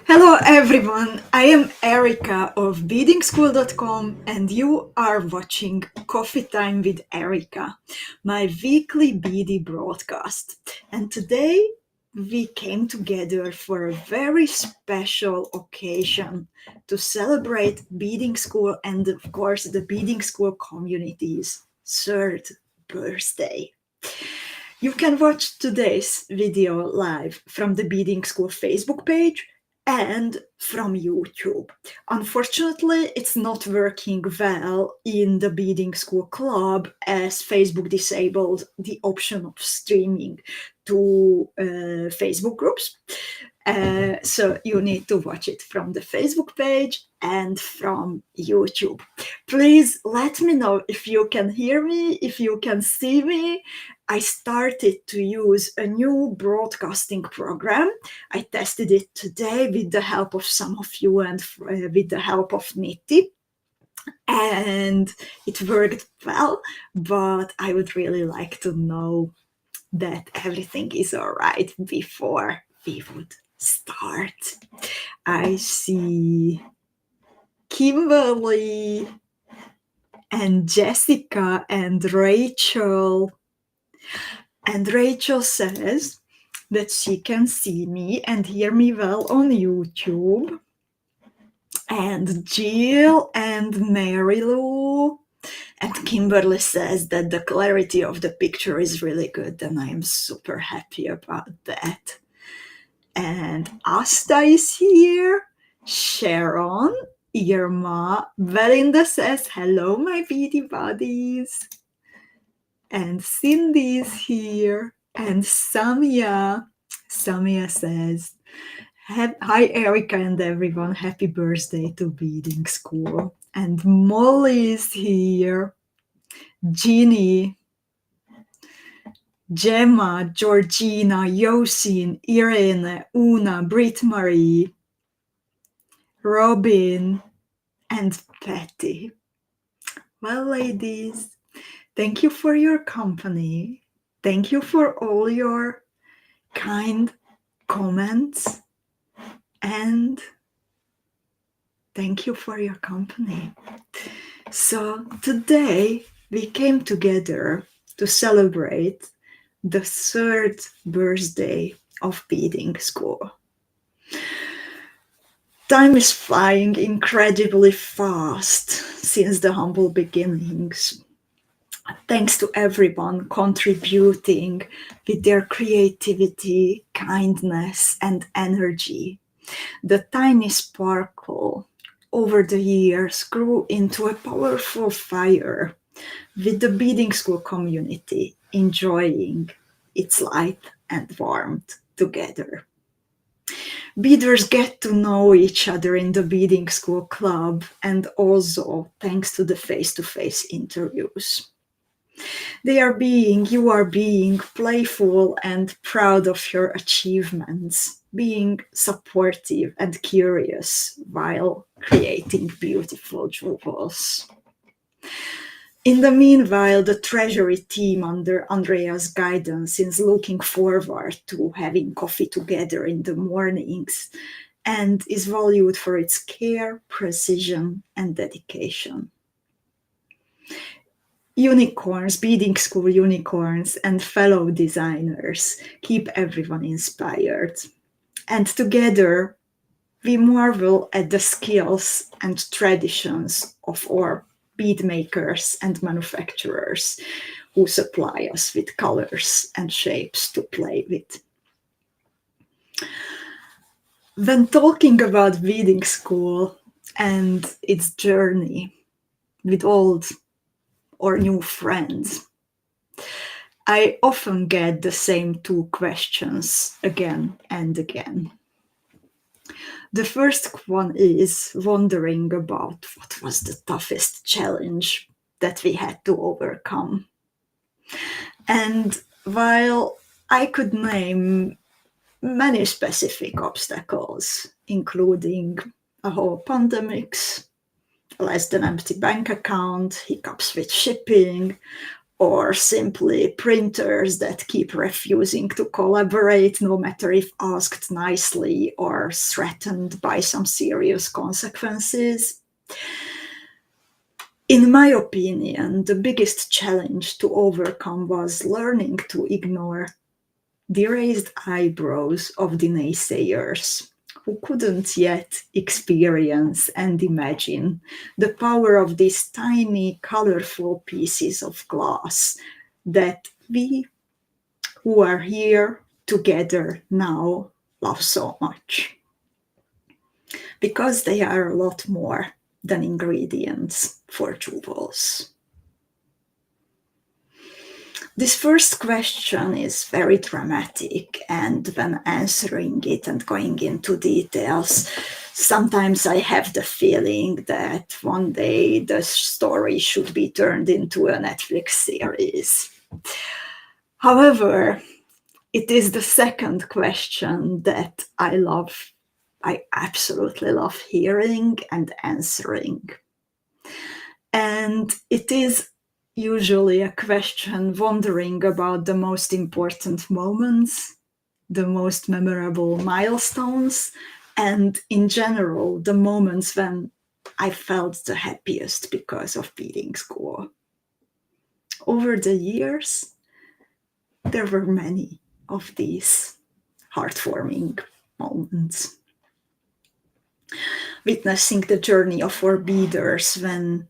Hello everyone, I am Erika of Beadingschool.com and you are watching Coffee Time with Erika, my weekly beady broadcast. And today we came together for a very special occasion to celebrate Beading School and of course the Beading School community's third birthday. You can watch today's video live from the Beading School Facebook page and from YouTube. Unfortunately, it's not working well in the Beading School Club as Facebook disabled the option of streaming to Facebook groups. So you need to watch it from the Facebook page and from YouTube. Please let me know if you can hear me, if you can see me. I started to use a new broadcasting program. I tested it today with the help of some of you and with the help of Nitty. And it worked well, but I would really like to know that everything is all right before we would start. I see Kimberly and Jessica and Rachel. And Rachel says that she can see me and hear me well on YouTube. And Jill and Mary Lou. And Kimberly says that the clarity of the picture is really good, and I am super happy about that. And Asta is here. Sharon, Irma, Belinda says, hello, my beady buddies. And Cindy is here. And Samia says, hi, Erika and everyone. Happy birthday to Beading School. And Molly is here. Jeannie, Gemma, Georgina, Yosin, Irene, Una, Brit Marie, Robin, and Patty. Well, ladies, thank you for your company. Thank you for all your kind comments. And thank you for your company. So today we came together to celebrate the third birthday of Beading School. Time is flying incredibly fast since the humble beginnings. Thanks to everyone contributing with their creativity, kindness, and energy. The tiny sparkle over the years grew into a powerful fire, with the Beading School community enjoying its light and warmth together. Beaders get to know each other in the Beading School Club and also thanks to the face-to-face interviews. You are being playful and proud of your achievements, being supportive and curious while creating beautiful jewels. In the meanwhile, the Treasury team under Andrea's guidance is looking forward to having coffee together in the mornings and is valued for its care, precision, and dedication. Unicorns, Beading School unicorns, and fellow designers keep everyone inspired. And together, we marvel at the skills and traditions of our beadmakers and manufacturers who supply us with colors and shapes to play with. When talking about Beading School and its journey with old or new friends, I often get the same two questions again and again. The first one is wondering about what was the toughest challenge that we had to overcome. And while I could name many specific obstacles, including a whole pandemics, less than empty bank account, hiccups with shipping, or simply printers that keep refusing to collaborate, no matter if asked nicely or threatened by some serious consequences. In my opinion, the biggest challenge to overcome was learning to ignore the raised eyebrows of the naysayers, who couldn't yet experience and imagine the power of these tiny, colorful pieces of glass that we who are here together now love so much. Because they are a lot more than ingredients for jewels. This first question is very dramatic, and when answering it and going into details, sometimes I have the feeling that one day the story should be turned into a Netflix series. However, it is the second question that I absolutely love hearing and answering. And it is usually a question wondering about the most important moments, the most memorable milestones, and in general, the moments when I felt the happiest because of beading school. Over the years, there were many of these heartwarming moments. Witnessing the journey of our beaders when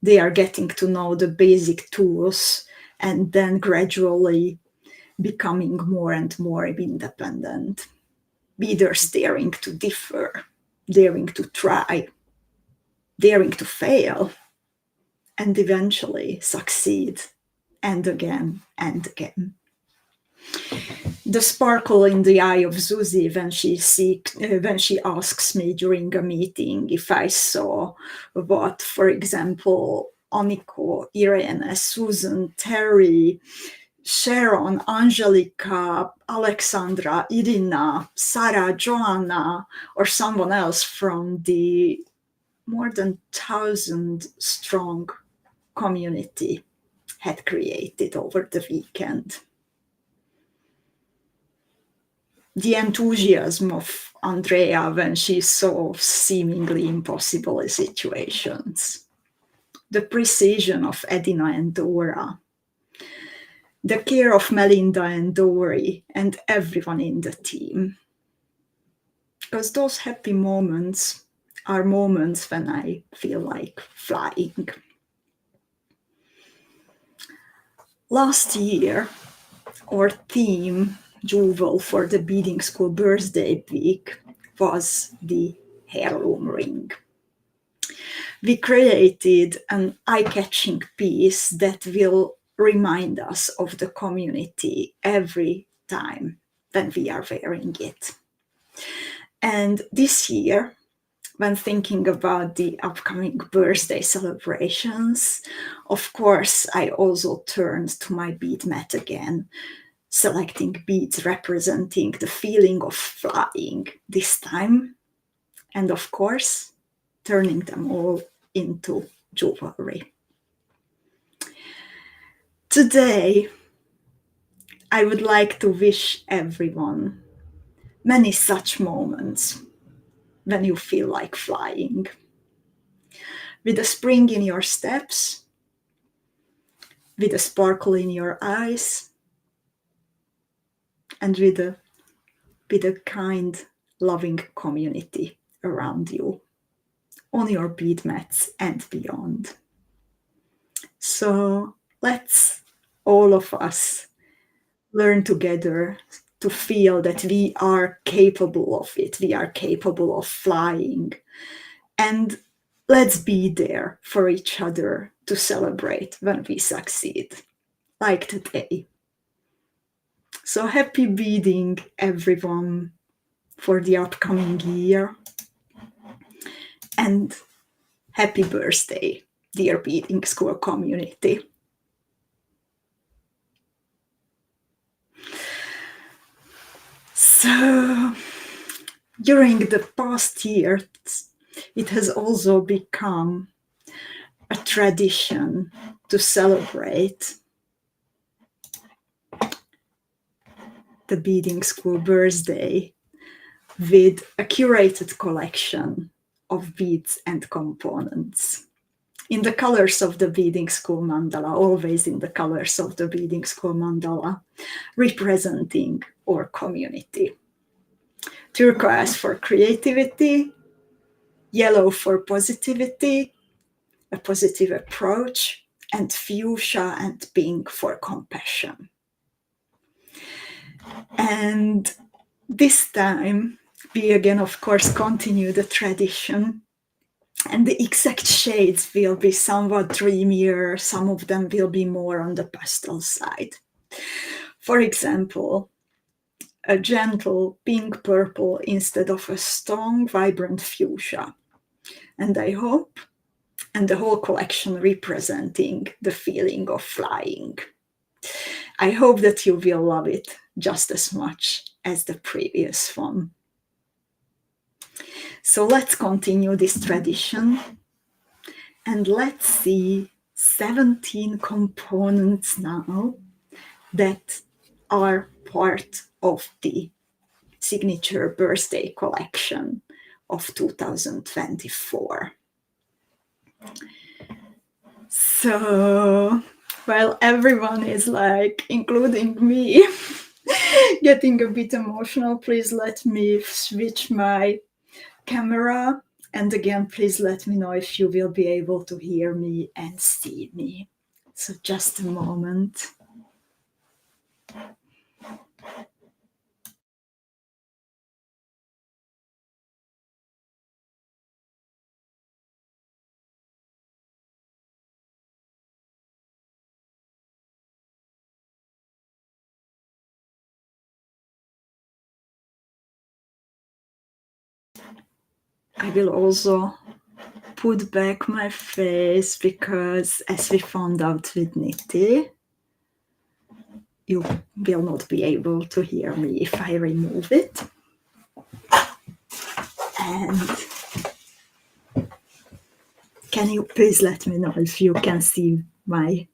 they are getting to know the basic tools and then gradually becoming more and more independent. Beaders daring to differ, daring to try, daring to fail, and eventually succeed, and again and again. The sparkle in the eye of Susie when she asks me during a meeting if I saw what, for example, Aniko, Irene, Susan, Terry, Sharon, Angelica, Alexandra, Irina, Sarah, Joanna, or someone else from the more than 1,000 strong community had created over the weekend. The enthusiasm of Andrea when she solves seemingly impossible situations. The precision of Edina and Dora. The care of Melinda and Dory and everyone in the team. Because those happy moments are moments when I feel like flying. Last year, our theme jewel for the Beading School birthday week was the heirloom ring. We created an eye-catching piece that will remind us of the community every time when we are wearing it. And this year, when thinking about the upcoming birthday celebrations, of course, I also turned to my bead mat again, selecting beads representing the feeling of flying this time, and of course, turning them all into jewelry. Today, I would like to wish everyone many such moments when you feel like flying. With a spring in your steps, with a sparkle in your eyes, and with a kind, loving community around you, on your bead mats and beyond. So let's all of us learn together to feel that we are capable of it. We are capable of flying. And let's be there for each other to celebrate when we succeed, like today. So happy beading, everyone, for the upcoming year. And happy birthday, dear Beading School community. So, during the past years, it has also become a tradition to celebrate the Beading School birthday with a curated collection of beads and components in the colors of the Beading School Mandala, always in the colors of the Beading School Mandala, representing our community. Turquoise for creativity, yellow for positivity, a positive approach, and fuchsia and pink for compassion. And this time, we again, of course, continue the tradition, and the exact shades will be somewhat dreamier. Some of them will be more on the pastel side. For example, a gentle pink purple instead of a strong, vibrant fuchsia. And I hope, and the whole collection representing the feeling of flying. I hope that you will love it just as much as the previous one. So let's continue this tradition and let's see 17 components now that are part of the signature birthday collection of 2024. So, while everyone is like, including me, getting a bit emotional, please let me switch my camera. And again, please let me know if you will be able to hear me and see me. So just a moment. I will also put back my face because, as we found out with Nitty, you will not be able to hear me if I remove it. And can you please let me know if you can see my,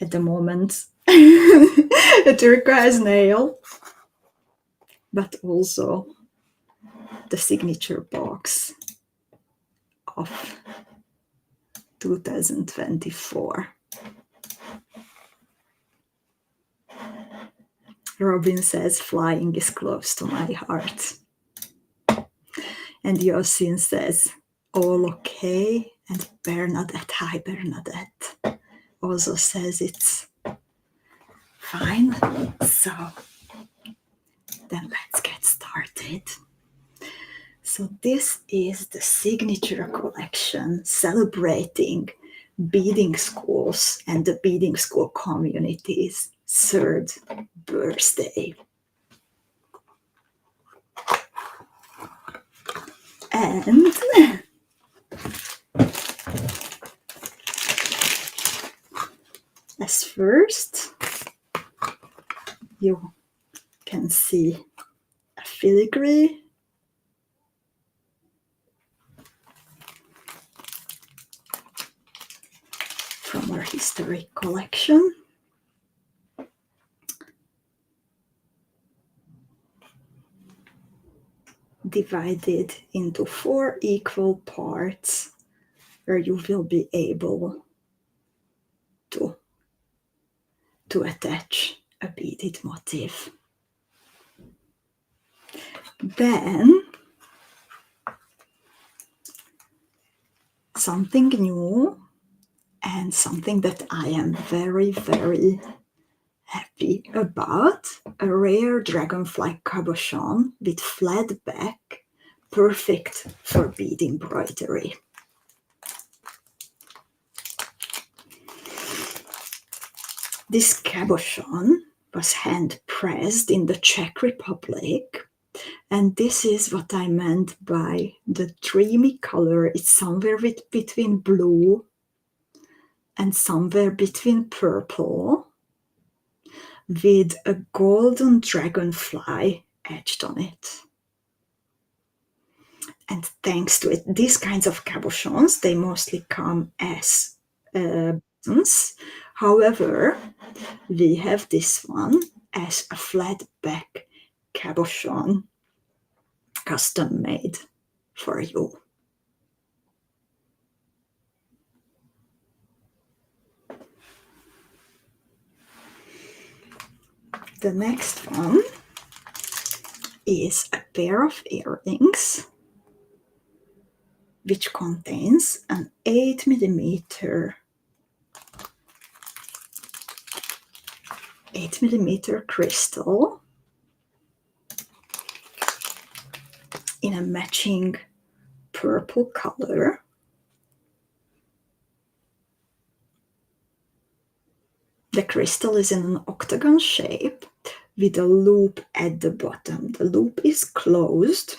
at the moment, a turquoise nail, but also the signature box of 2024. Robin says flying is close to my heart. And Yosin says all okay. And Bernadette, hi Bernadette, also says it's fine. So then let's get started. So this is the signature collection celebrating beading schools and the beading school community's 3rd birthday. And as first, you can see a filigree, from our history collection. Divided into 4 equal parts where you will be able to attach a beaded motif. Then something new and something that I am very, very happy about, a rare dragonfly cabochon with flat back, perfect for bead embroidery. This cabochon was hand pressed in the Czech Republic, and this is what I meant by the dreamy color. It's somewhere between blue and somewhere between purple, with a golden dragonfly etched on it. And thanks to it, these kinds of cabochons, they mostly come as buttons. However, we have this one, as a flat back cabochon, custom made for you. The next one is a pair of earrings which contains an 8mm crystal in a matching purple color. The crystal is in an octagon shape with a loop at the bottom. The loop is closed,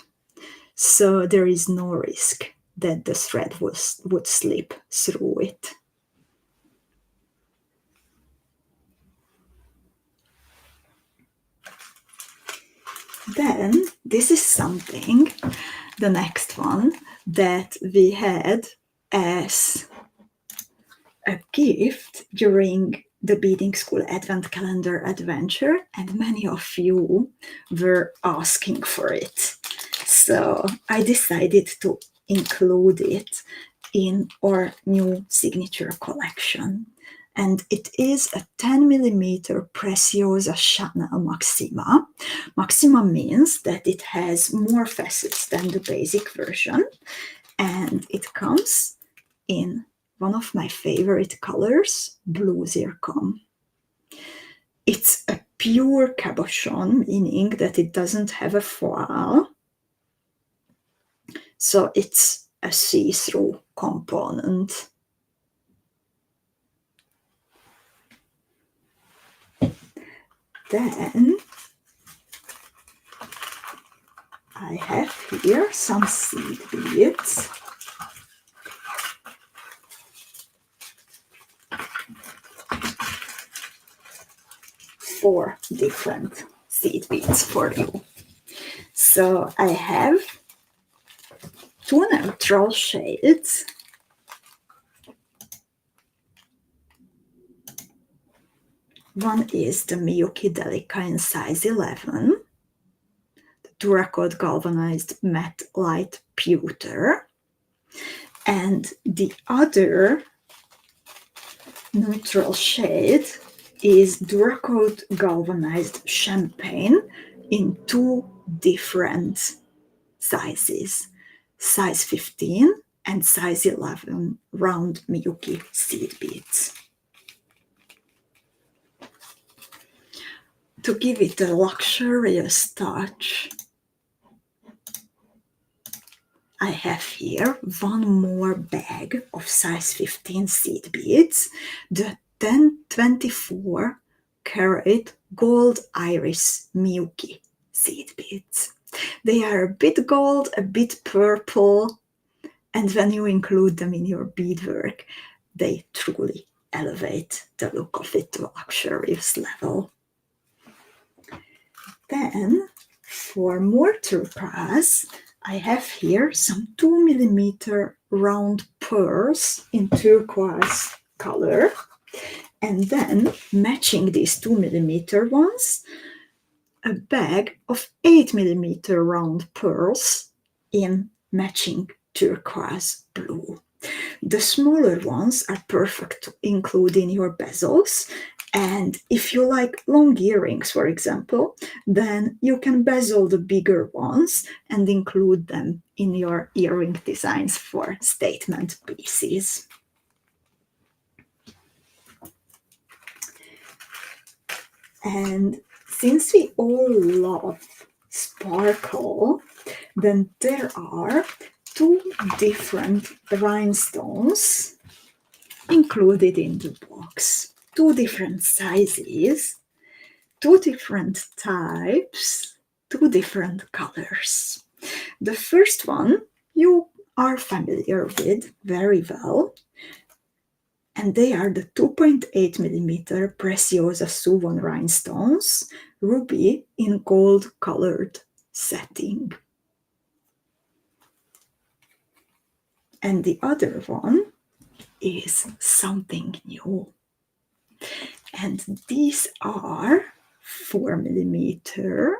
so there is no risk that the thread would slip through it. Then this is something, the next one, that we had as a gift during the Beading School Advent Calendar Adventure, and many of you were asking for it. So I decided to include it in our new signature collection. And it is a 10mm Preciosa Chanel Maxima. Maxima means that it has more facets than the basic version, and it comes in one of my favorite colors, blue zircon. It's a pure cabochon, meaning that it doesn't have a foil, so it's a see-through component. Then I have here some seed beads. Four different seed beads for you. So I have two neutral shades. One is the Miyuki Delica in size 11, the Duracoat Galvanized Matte Light Pewter, and the other neutral shade is Duracoat Galvanized Champagne in two different sizes, size 15 and size 11 round Miyuki seed beads. To give it a luxurious touch, I have here one more bag of size 15 seed beads, the 1024 carat gold iris Miyuki seed beads. They are a bit gold, a bit purple, and when you include them in your beadwork, they truly elevate the look of it to a luxurious level. Then, for more turquoise, I have here some 2mm round pearls in turquoise color, and then matching these 2mm ones, a bag of 8mm round pearls in matching turquoise blue. The smaller ones are perfect to include in your bezels, and if you like long earrings, for example, then you can bezel the bigger ones and include them in your earring designs for statement pieces. And since we all love sparkle, then there are two different rhinestones included in the box. Two different sizes, two different types, two different colors. The first one you are familiar with very well, and they are the 2.8mm Preciosa Suwon rhinestones, ruby in gold colored setting. And the other one is something new. And these are 4 millimeter.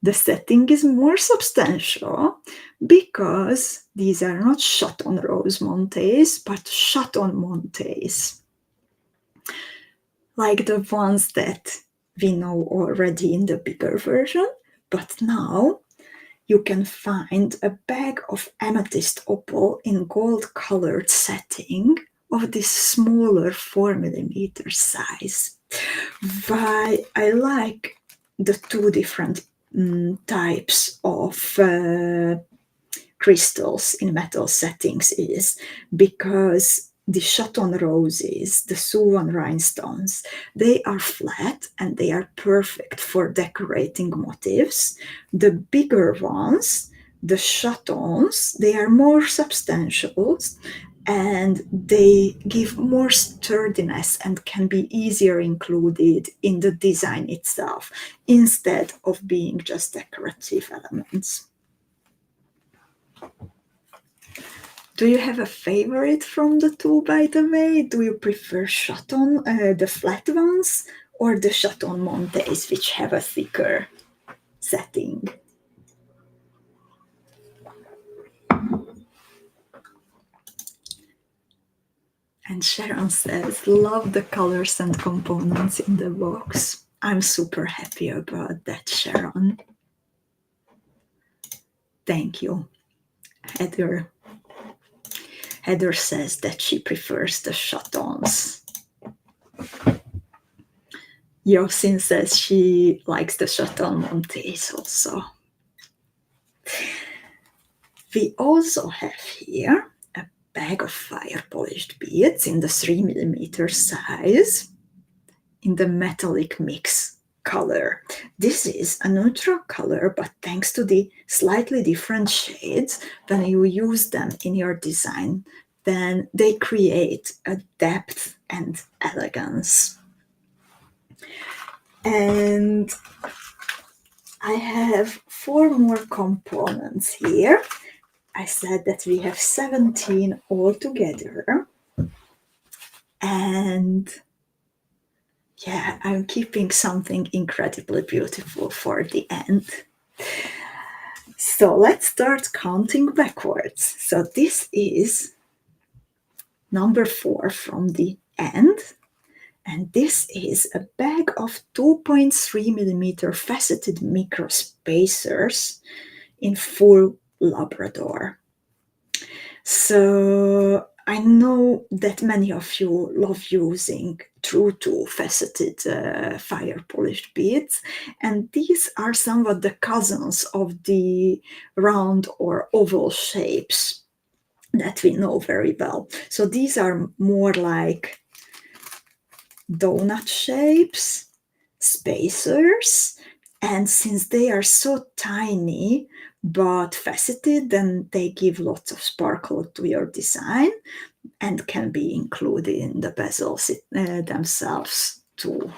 The setting is more substantial because these are not chaton rose montes, but chaton montes, like the ones that we know already in the bigger version. But now you can find a bag of amethyst opal in gold-colored setting of this smaller 4 millimeter size. Why I like the two different types of crystals in metal settings is because the chaton roses, the suwan rhinestones, they are flat and they are perfect for decorating motifs. The bigger ones, the chatons, they are more substantial and they give more sturdiness and can be easier included in the design itself instead of being just decorative elements. Do you have a favorite from the two, by the way? Do you prefer chaton, the flat ones, or the chaton montes, which have a thicker setting? And Sharon says, love the colors and components in the box. I'm super happy about that, Sharon. Thank you. Heather says that she prefers the chatons. Yosin says she likes the chaton montes also. We also have here a bag of fire polished beads in the 3 millimeter size in the metallic mix color. This is a neutral color, but thanks to the slightly different shades, when you use them in your design, then they create a depth and elegance. And I have 4 more components here. I said that we have 17 altogether. And yeah, I'm keeping something incredibly beautiful for the end. So let's start counting backwards. So this is number 4 from the end. And this is a bag of 2.3 millimeter faceted micro spacers in full Labrador. So I know that many of you love using true to faceted fire polished beads, and these are somewhat the cousins of the round or oval shapes that we know very well. So these are more like donut shapes, spacers, and since they are so tiny but faceted, then they give lots of sparkle to your design and can be included in the bezels themselves too.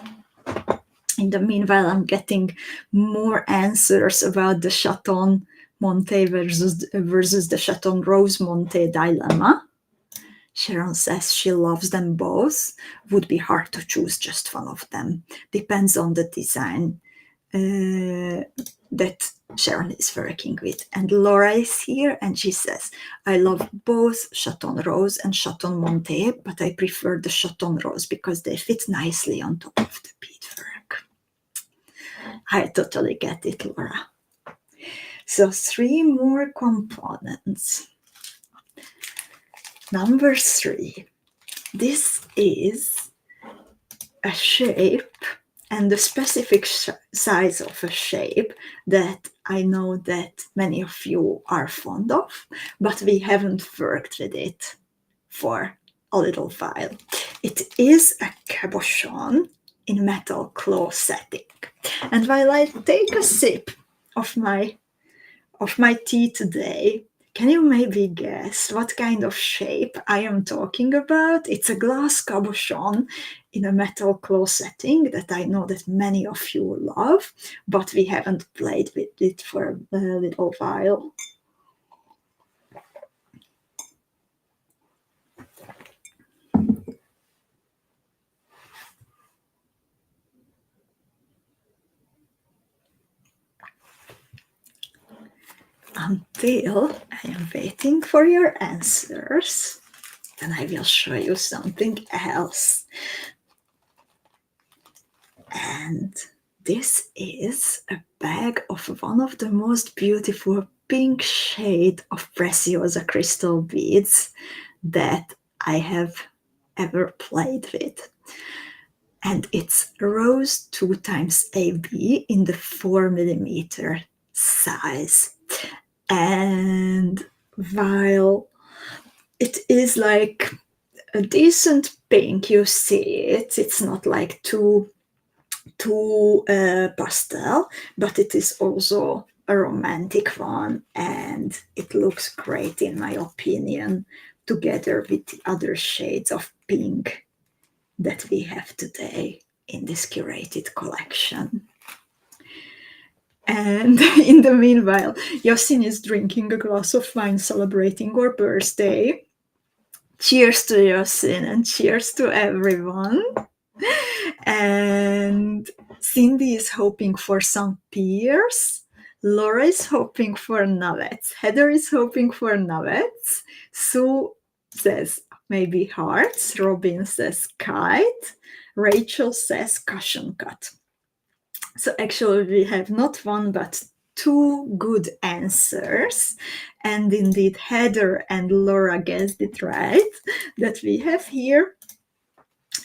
In the meanwhile, I'm getting more answers about the chaton monte versus the chaton rose monte dilemma. Sharon says she loves them both. Would be hard to choose just one of them. Depends on the design that Sharon is working with. And Laura is here and she says, I love both chaton rose and chaton monte, but I prefer the chaton rose because they fit nicely on top of the beadwork. I totally get it, Laura. So 3 more components. Number 3. This is a shape and the specific size of a shape that I know that many of you are fond of, but we haven't worked with it for a little while. It is a cabochon in metal claw setting. And while I take a sip of my tea today, can you maybe guess what kind of shape I am talking about? It's a glass cabochon in a metal claw setting that I know that many of you love, but we haven't played with it for a little while. until I am waiting for your answers, then I will show you something else. And this is a bag of one of the most beautiful pink shade of preciosa crystal beads that I have ever played with. And it's rose 2x AB in the 4mm size. And while it is like a decent pink, you see it's not like too pastel, but it is also a romantic one, and it looks great in my opinion, together with the other shades of pink that we have today in this curated collection. And in the meanwhile, Yasin is drinking a glass of wine celebrating our birthday. Cheers to Yasin and cheers to everyone. And Cindy is hoping for some pears. Laura is hoping for nuggets. Heather is hoping for nuggets. Sue says maybe hearts. Robin says kite. Rachel says cushion cut. So actually we have not one but two good answers. And indeed Heather and Laura guessed it right, that we have here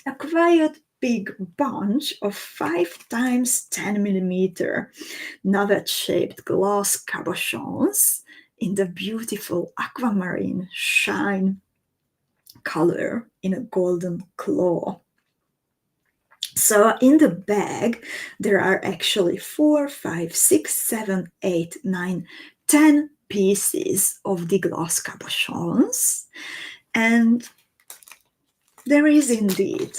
a quiet big bunch of 5x10mm nugget-shaped glass cabochons in the beautiful aquamarine shine color in a golden claw. So in the bag, there are actually 4, 5, 6, 7, 8, 9, 10 pieces of the glass cabochons. And there is indeed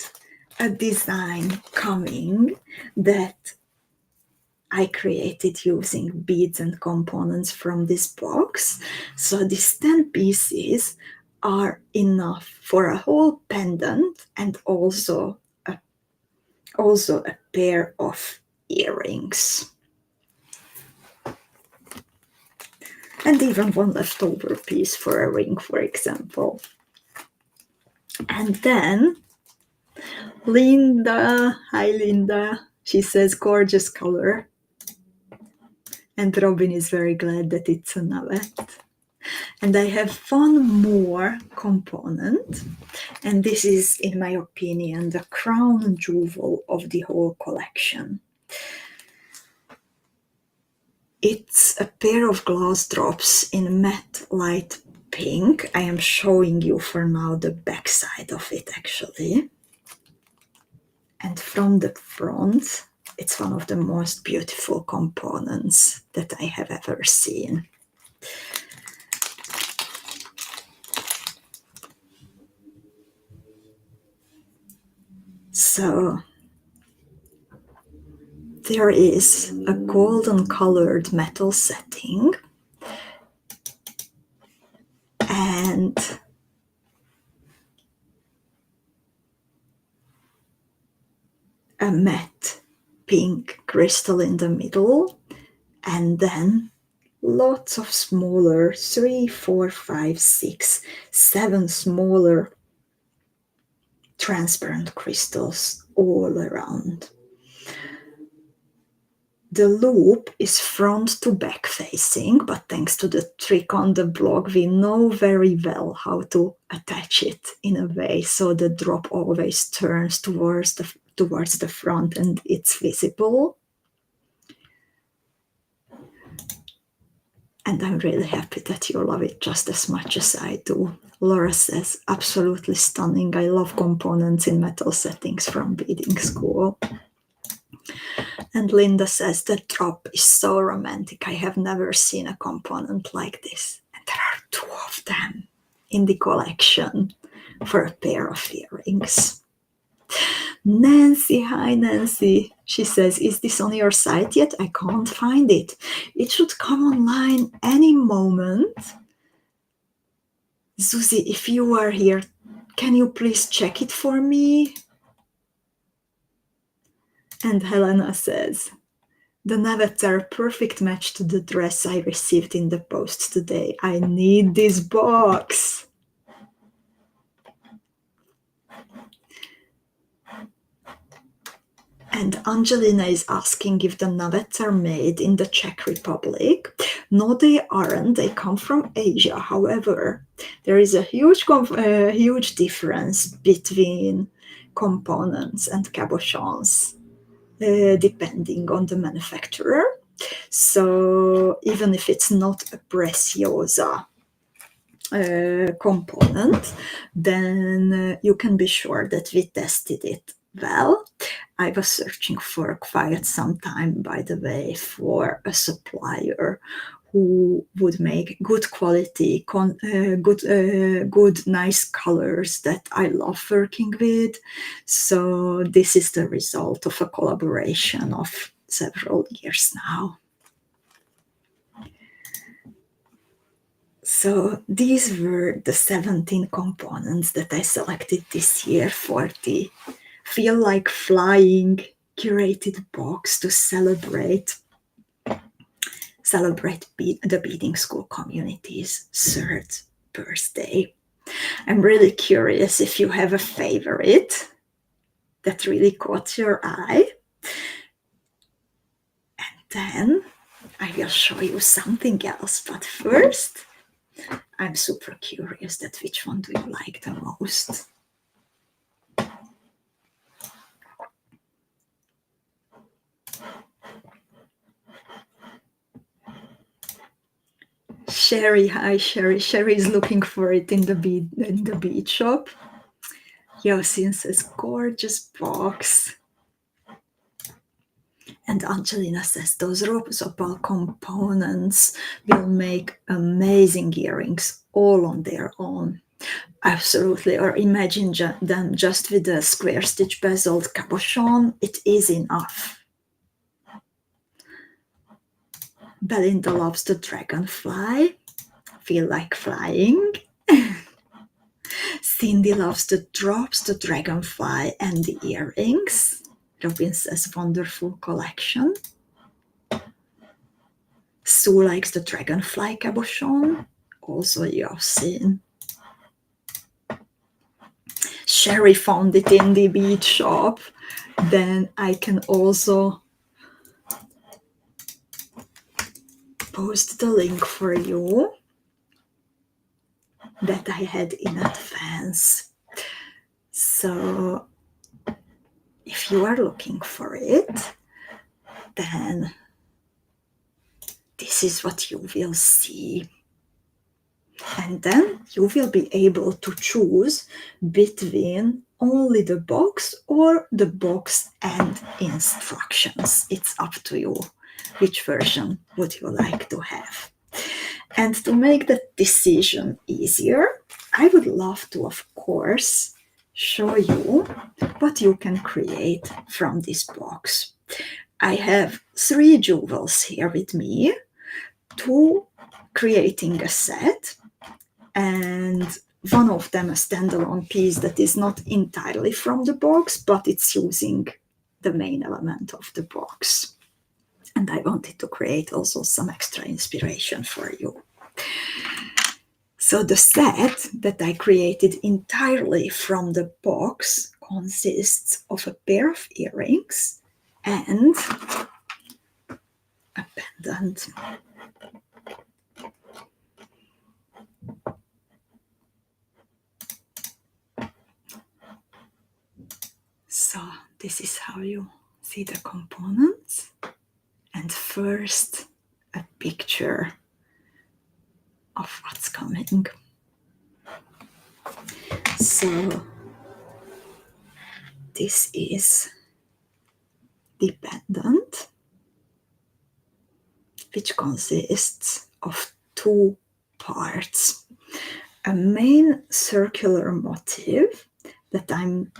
a design coming that I created using beads and components from this box. So these 10 pieces are enough for a whole pendant and also a pair of earrings. And even one leftover piece for a ring, for example. And then Linda, hi Linda, she says gorgeous color. And Robin is very glad that it's a nugget. And I have one more component, and this is, in my opinion, the crown jewel of the whole collection. It's a pair of glass drops in matte light pink. I am showing you for now the back side of it actually. And from the front, it's one of the most beautiful components that I have ever seen. So there is a golden colored metal setting and a matte pink crystal in the middle, and then lots of smaller 3, 4, 5, 6, 7 smaller transparent crystals all around. The loop is front to back facing, but thanks to the trick on the blog, we know very well how to attach it in a way so the drop always turns towards the front and it's visible. And I'm really happy that you love it just as much as I do. Laura says, absolutely stunning. I love components in metal settings from Beading School. And Linda says, the drop is so romantic. I have never seen a component like this. And there are 2 of them in the collection for a pair of earrings. Nancy, hi Nancy. She says, is this on your site yet? I can't find it. It should come online any moment. Susie, if you are here, can you please check it for me? And Helena says, The navets are a perfect match to the dress I received in the post today. I need this box. And Angelina is asking if the navets are made in the Czech Republic. No, they aren't. They come from Asia. However, there is a huge difference between components and cabochons, depending on the manufacturer. So even if it's not a preciosa component, then you can be sure that we tested it well. I was searching for quite some time, by the way, for a supplier who would make good quality, good, nice colors that I love working with. So this is the result of a collaboration of several years now. So these were the 17 components that I selected this year for the Feel Like Flying curated box to celebrate the Beading School community's 3rd birthday. I'm really curious if you have a favorite that really caught your eye. And then I will show you something else. But first, I'm super curious that which one do you like the most? Sherry, hi Sherry. Sherry is looking for it in the bead shop. Yosin says gorgeous box. And Angelina says those rose opal components will make amazing earrings all on their own. Absolutely, or imagine them just with a square stitch bezeled cabochon. It is enough. Belinda loves the dragonfly. Feel like flying. Cindy loves the drops, the dragonfly, and the earrings. Robin says wonderful collection. Sue likes the dragonfly cabochon. Also Yosin. Sherry found it in the bead shop. Then I can also post the link for you that I had in advance. So if you are looking for it, then this is what you will see. And then you will be able to choose between only the box or the box and instructions. It's up to you. Which version would you like to have? And to make that decision easier, I would love to, of course, show you what you can create from this box. I have 3 jewels here with me, 2 creating a set, and one of them a standalone piece that is not entirely from the box, but it's using the main element of the box. And I wanted to create also some extra inspiration for you. So the set that I created entirely from the box consists of a pair of earrings and a pendant. So this is how you see the components. And first, a picture of what's coming. So this is the pendant, which consists of 2 parts. A main circular motif that I'm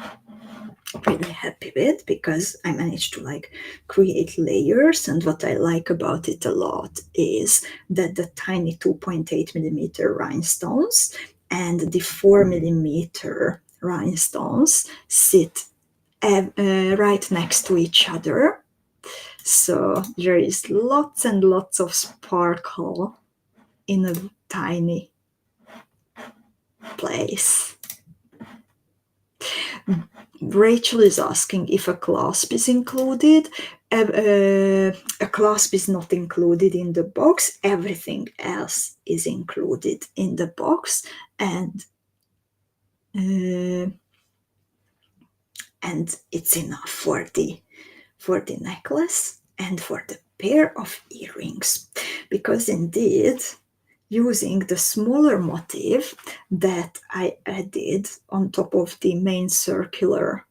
really happy with because I managed to create layers, and what I like about it a lot is that the tiny 2.8 millimeter rhinestones and the 4 millimeter rhinestones sit right next to each other, So there is lots and lots of sparkle in a tiny place. Rachel is asking if a clasp is included. A clasp is not included in the box. Everything else is included in the box, and it's enough for the necklace and for the pair of earrings, because indeed, using the smaller motif that I added on top of the main circular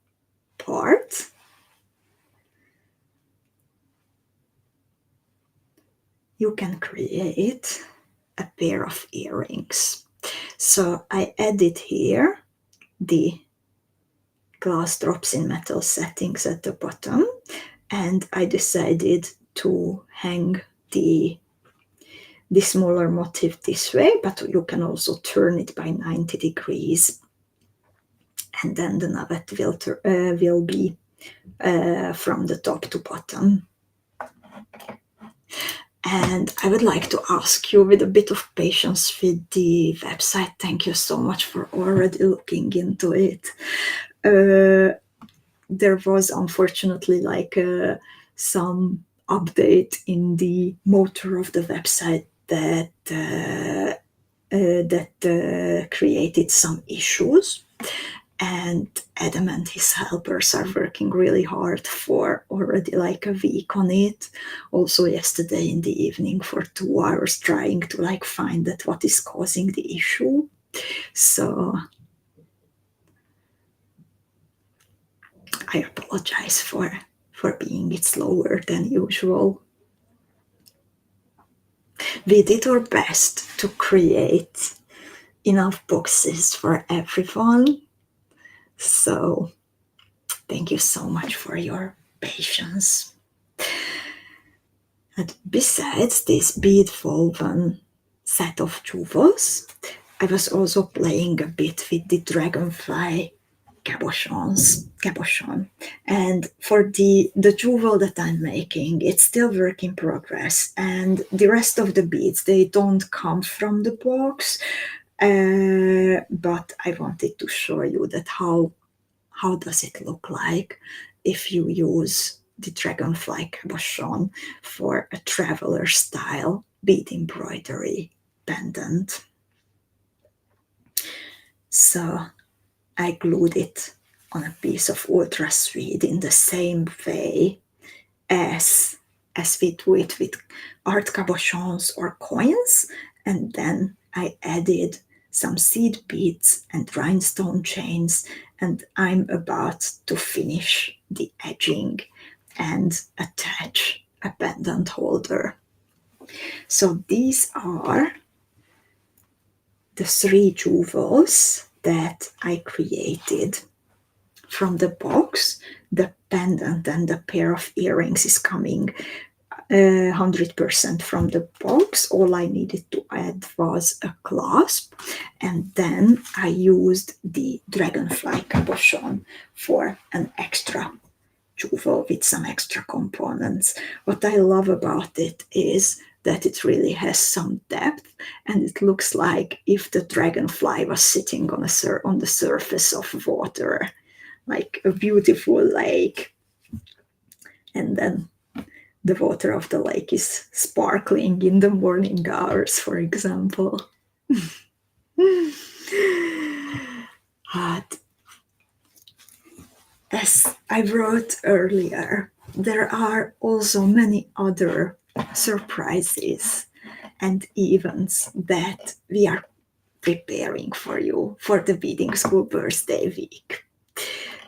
part, you can create a pair of earrings. So I added here the glass drops in metal settings at the bottom, and I decided to hang the smaller motif this way, but you can also turn it by 90 degrees, and then the navet will be from the top to bottom. And I would like to ask you, with a bit of patience with the website, thank you so much for already looking into it. There was unfortunately some update in the motor of the website that created some issues, and Adam and his helpers are working really hard for already like a week on it. Also yesterday in the evening for 2 hours trying to find that what is causing the issue. So I apologize for being it slower than usual. We did our best to create enough boxes for everyone. So thank you so much for your patience. And besides this bead woven set of jewels, I was also playing a bit with the dragonfly cabochon. And for the jewel that I'm making, it's still work in progress. And the rest of the beads, they don't come from the box. But I wanted to show you that how does it look like if you use the dragonfly cabochon for a traveler style bead embroidery pendant. So I glued it on a piece of ultra suede in the same way as we do it with art cabochons or coins, and then I added some seed beads and rhinestone chains, and I'm about to finish the edging and attach a pendant holder. So these are the 3 jewels that I created from the box. The pendant and the pair of earrings is coming 100% from the box. All I needed to add was a clasp, and then I used the dragonfly cabochon for an extra jewel with some extra components. What I love about it is that it really has some depth, and it looks like if the dragonfly was sitting on the surface of water, like a beautiful lake, and then the water of the lake is sparkling in the morning hours, for example. But as I wrote earlier, there are also many other surprises and events that we are preparing for you for the Beadingschool birthday week.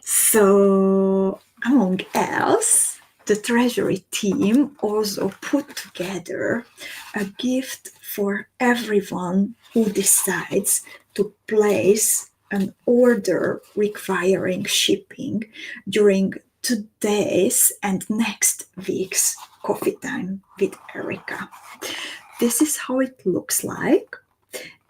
So, among else, the treasury team also put together a gift for everyone who decides to place an order requiring shipping during today's and next week's Coffee Time with Erika. This is how it looks like.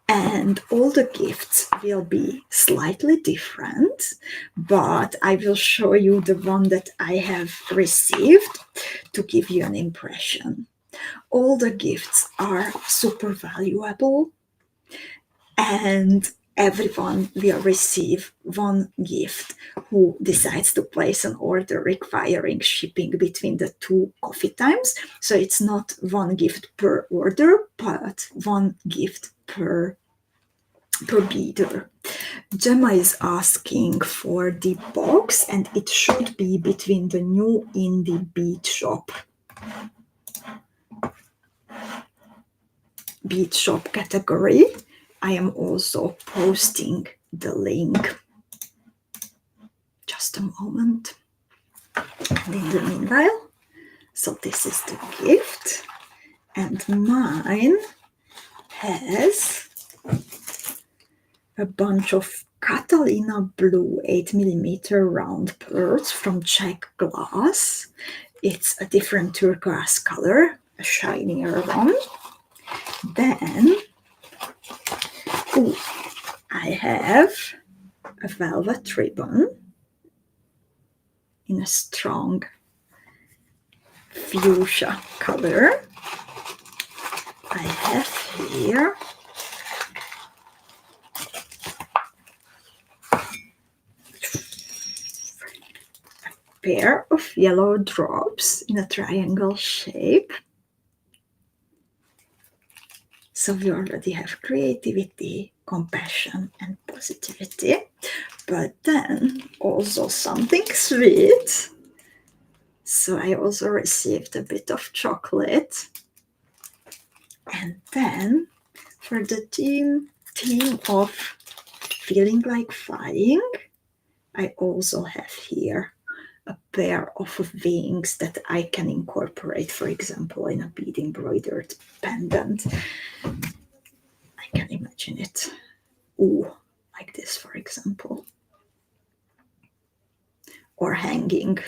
And all the gifts will be slightly different, but I will show you the one that I have received to give you an impression. All the gifts are super valuable, and everyone will receive one gift who decides to place an order requiring shipping between the 2 coffee times. So it's not one gift per order, but one gift per beader. Gemma is asking for the box, and it should be between the new indie bead shop category. I am also posting the link. Just a moment. And in the meanwhile, so this is the gift, and mine has a bunch of Catalina blue 8mm round pearls from Czech glass. It's a different turquoise color, a shinier one. Then I have a velvet ribbon in a strong fuchsia color. I have here a pair of yellow drops in a triangle shape. So we already have creativity, compassion, and positivity, but then also something sweet. So I also received a bit of chocolate. And then for the theme of feeling like flying, I also have here a pair of wings that I can incorporate, for example, in a bead embroidered pendant. I can imagine it. Like this, for example. Or hanging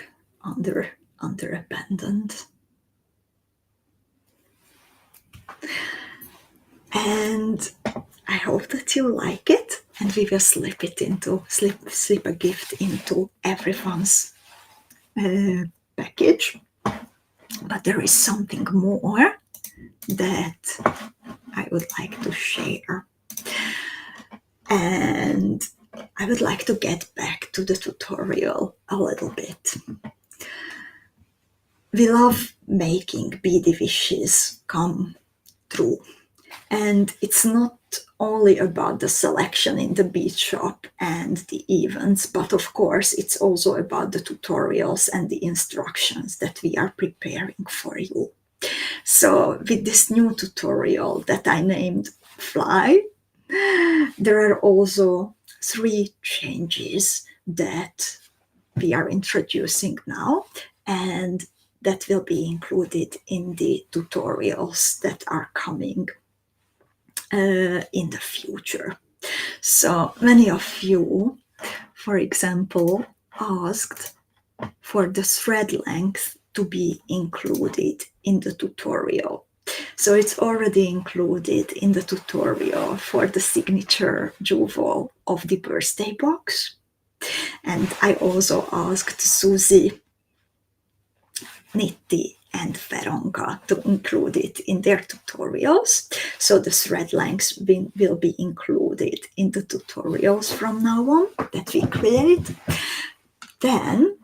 under a pendant. And I hope that you like it, and we will slip a gift into everyone's package. But there is something more that I would like to share. And I would like to get back to the tutorial a little bit. We love making beady wishes come true. And it's not only about the selection in the bead shop and the events, but of course it's also about the tutorials and the instructions that we are preparing for you. So with this new tutorial that I named Fly, there are also 3 changes that we are introducing now, and that will be included in the tutorials that are coming in the future. So many of you, for example, asked for the thread length to be included in the tutorial. So it's already included in the tutorial for the signature jewel of the birthday box. And I also asked Susie, Nitti, and Veronka to include it in their tutorials. So the thread lengths will be included in the tutorials from now on that we create. Then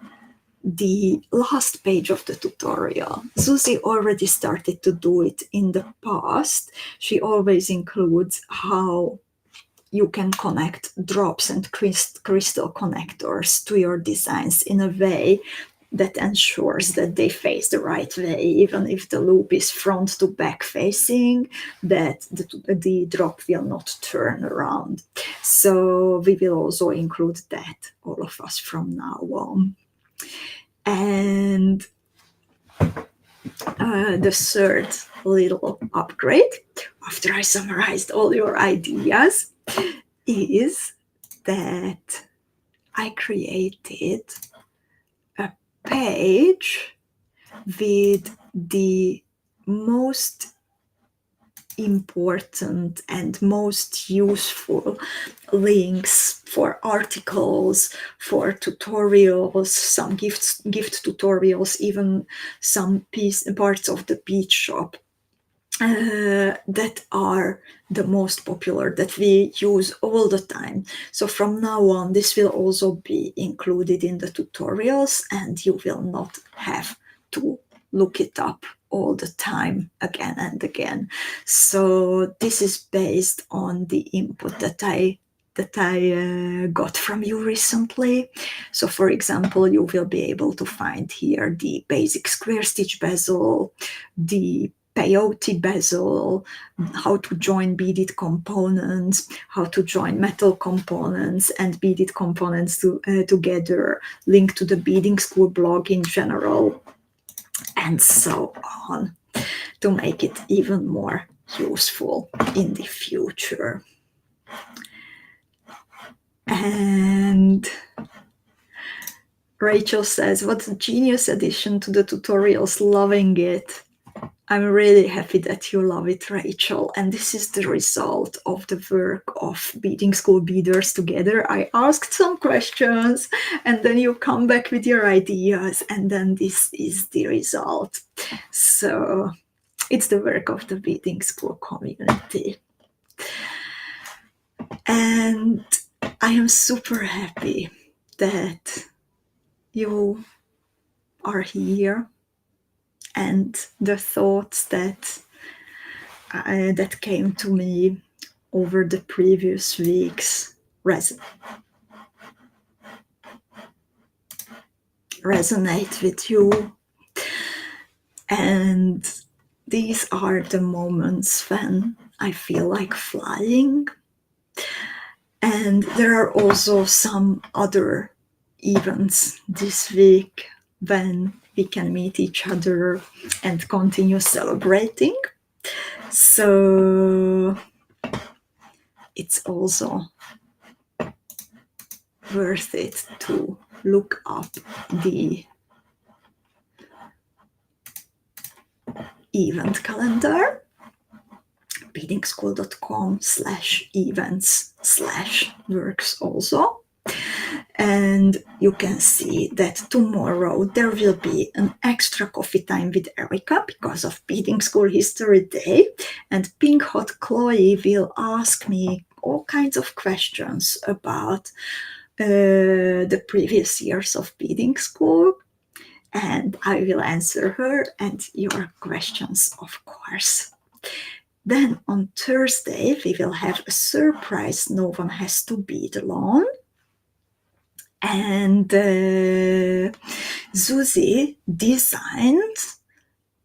the last page of the tutorial, Susie already started to do it in the past. She always includes how you can connect drops and crystal connectors to your designs in a way that ensures that they face the right way, even if the loop is front to back facing, that the drop will not turn around. So we will also include that, all of us, from now on. And the third little upgrade, after I summarized all your ideas, is that I created a page with the most important and most useful links for articles, for tutorials, some gift tutorials, even some parts of the bead shop that are the most popular, that we use all the time. So from now on, this will also be included in the tutorials, and you will not have to look it up all the time again and again. So this is based on the input that I got from you recently. So for example, you will be able to find here the basic square stitch bezel, the peyote bezel, how to join beaded components, how to join metal components and beaded components together, link to the Beading School blog in general, and so on, to make it even more useful in the future. And Rachel says, what a genius addition to the tutorials, loving it. I'm really happy that you love it, Rachel. And this is the result of the work of Beading School Beaders together. I asked some questions, and then you come back with your ideas, and then this is the result. So it's the work of the Beading School community. And I am super happy that you are here, and the thoughts that came to me over the previous weeks resonate with you. And these are the moments when I feel like flying. And there are also some other events this week when we can meet each other and continue celebrating. So it's also worth it to look up the event calendar, beadingschool.com/events/works also. And you can see that tomorrow there will be an extra coffee time with Erika because of Beading School History Day. And Pink Hot Chloe will ask me all kinds of questions about the previous years of Beading School. And I will answer her and your questions, of course. Then on Thursday, we will have a surprise No One Has to Bead Alone. And Zuzi designed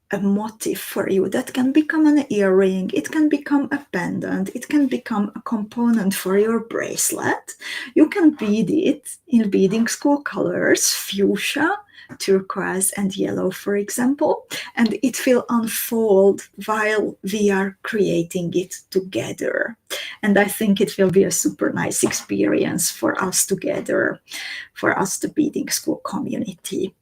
a motif for you that can become an earring, it can become a pendant, it can become a component for your bracelet. You can bead it in Beading School colors, fuchsia, turquoise and yellow, for example, and it will unfold while we are creating it together. And I think it will be a super nice experience for us together, for us, the Beading School community.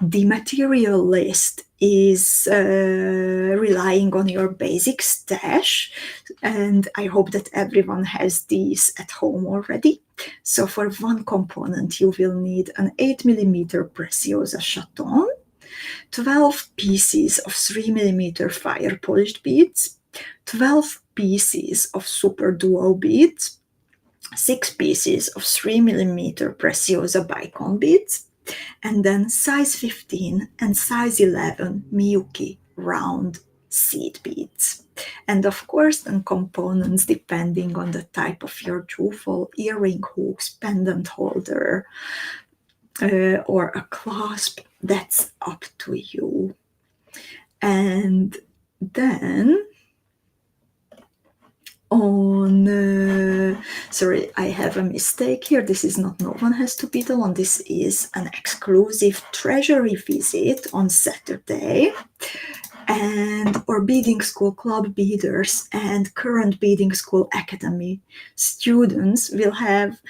The material list is relying on your basic stash, and I hope that everyone has these at home already. So for one component, you will need an 8mm Preciosa chaton, 12 pieces of 3mm fire polished beads, 12 pieces of Super Duo beads, 6 pieces of 3mm Preciosa Bicon beads, and then size 15 and size 11 Miyuki round seed beads. And of course, then components depending on the type of your jewel, earring hooks, pendant holder, or a clasp, that's up to you. And then sorry, I have a mistake here. This is not No One Has to Bead Alone. This is an exclusive treasury visit on Saturday. And our Beading School Club Beaders and current Beading School Academy students will have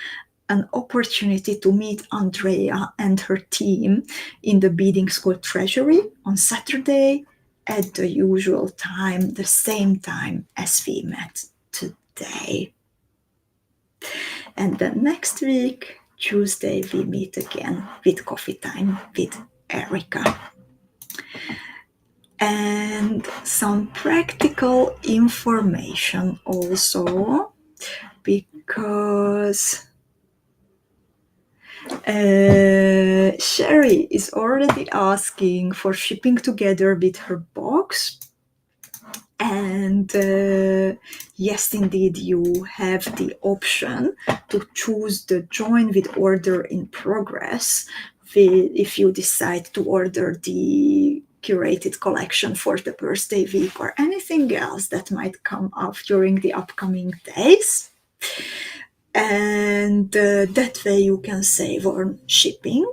an opportunity to meet Andrea and her team in the Beading School Treasury on Saturday at the usual time, the same time as we met today. And then next week, Tuesday, we meet again with Coffee Time with Erika. And some practical information also, because Sherry is already asking for shipping together with her box. And yes, indeed, you have the option to choose the join with order in progress if you decide to order the curated collection for the birthday week or anything else that might come up during the upcoming days. And that way you can save on shipping.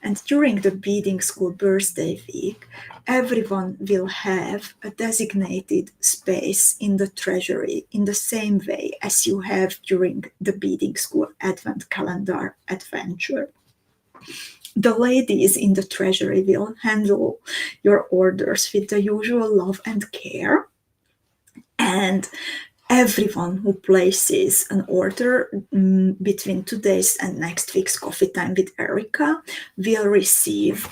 And during the Beading School birthday week, everyone will have a designated space in the treasury in the same way as you have during the Beading School Advent Calendar adventure. The ladies in the treasury will handle your orders with the usual love and care. And everyone who places an order between today's and next week's Coffee Time with Erika will receive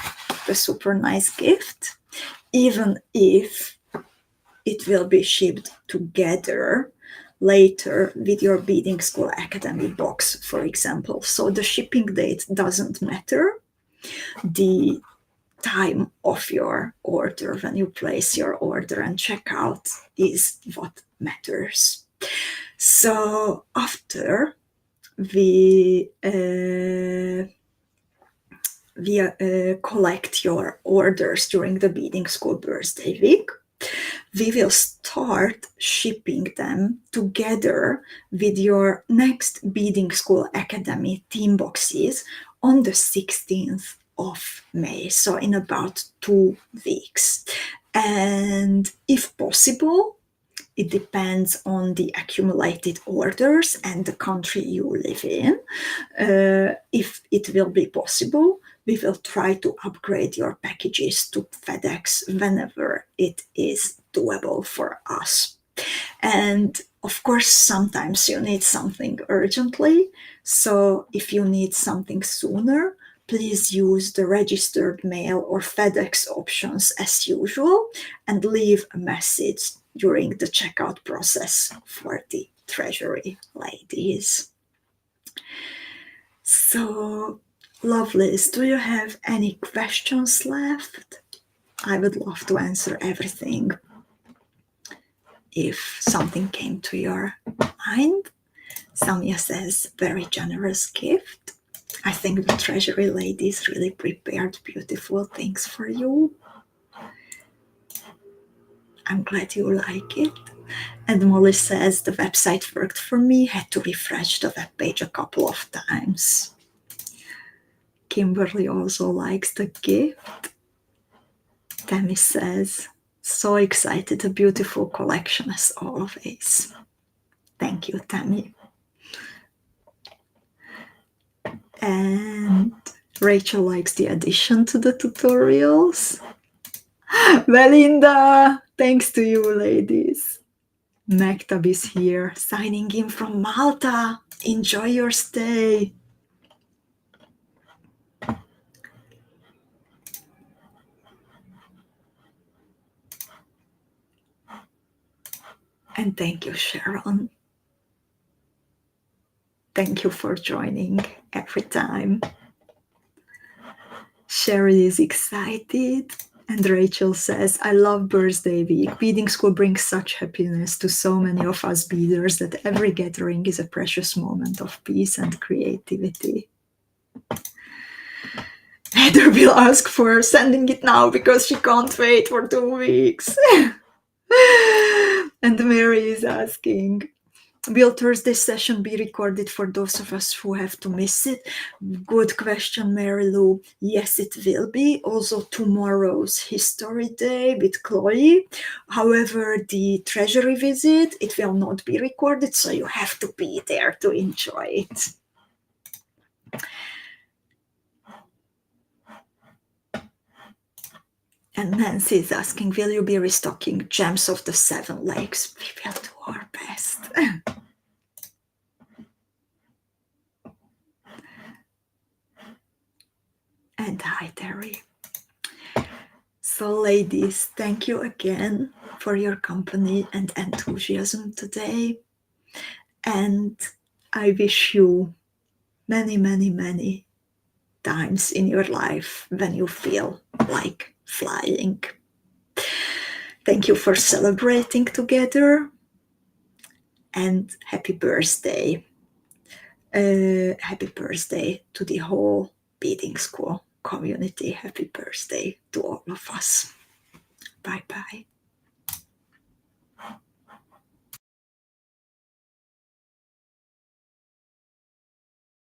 a super nice gift, even if it will be shipped together later with your Beading School Academy box, for example. So the shipping date doesn't matter. The time of your order when you place your order and check out is what matters. So after we collect your orders during the Beading School birthday week, we will start shipping them together with your next Beading School Academy team boxes on the 16th of May, so in about 2 weeks. And if possible, it depends on the accumulated orders and the country you live in. If it will be possible, we will try to upgrade your packages to FedEx whenever it is doable for us. And of course, sometimes you need something urgently. So if you need something sooner, please use the registered mail or FedEx options as usual and leave a message during the checkout process for the treasury ladies. So, lovelies, do you have any questions left? I would love to answer everything if something came to your mind. Samia says, very generous gift. I think the treasury ladies really prepared beautiful things for you. I'm glad you like it. And Molly says, the website worked for me, had to refresh the web page a couple of times. Kimberly also likes the gift. Tammy says, so excited, a beautiful collection as always. Thank you, Tammy. And Rachel likes the addition to the tutorials. Belinda, thanks to you, ladies. Mektab is here, signing in from Malta. Enjoy your stay. And thank you, Sharon. Thank you for joining every time. Sherry is excited. And Rachel says, I love birthday week. Beading school brings such happiness to so many of us beaders that every gathering is a precious moment of peace and creativity. Heather will ask for sending it now because she can't wait for 2 weeks. And Mary is asking, will Thursday's session be recorded for those of us who have to miss it? Good question, Mary Lou. Yes, it will be. Also tomorrow's History Day with Chloe. However, the Treasury visit, it will not be recorded, so you have to be there to enjoy it. And Nancy is asking, will you be restocking Gems of the Seven Lakes? We will do our best. And hi, Terry. So, ladies, thank you again for your company and enthusiasm today. And I wish you many, many, many times in your life when you feel like flying. Thank you for celebrating together, and happy birthday. Happy birthday to the whole Beading School community. Happy birthday to all of us. Bye-bye.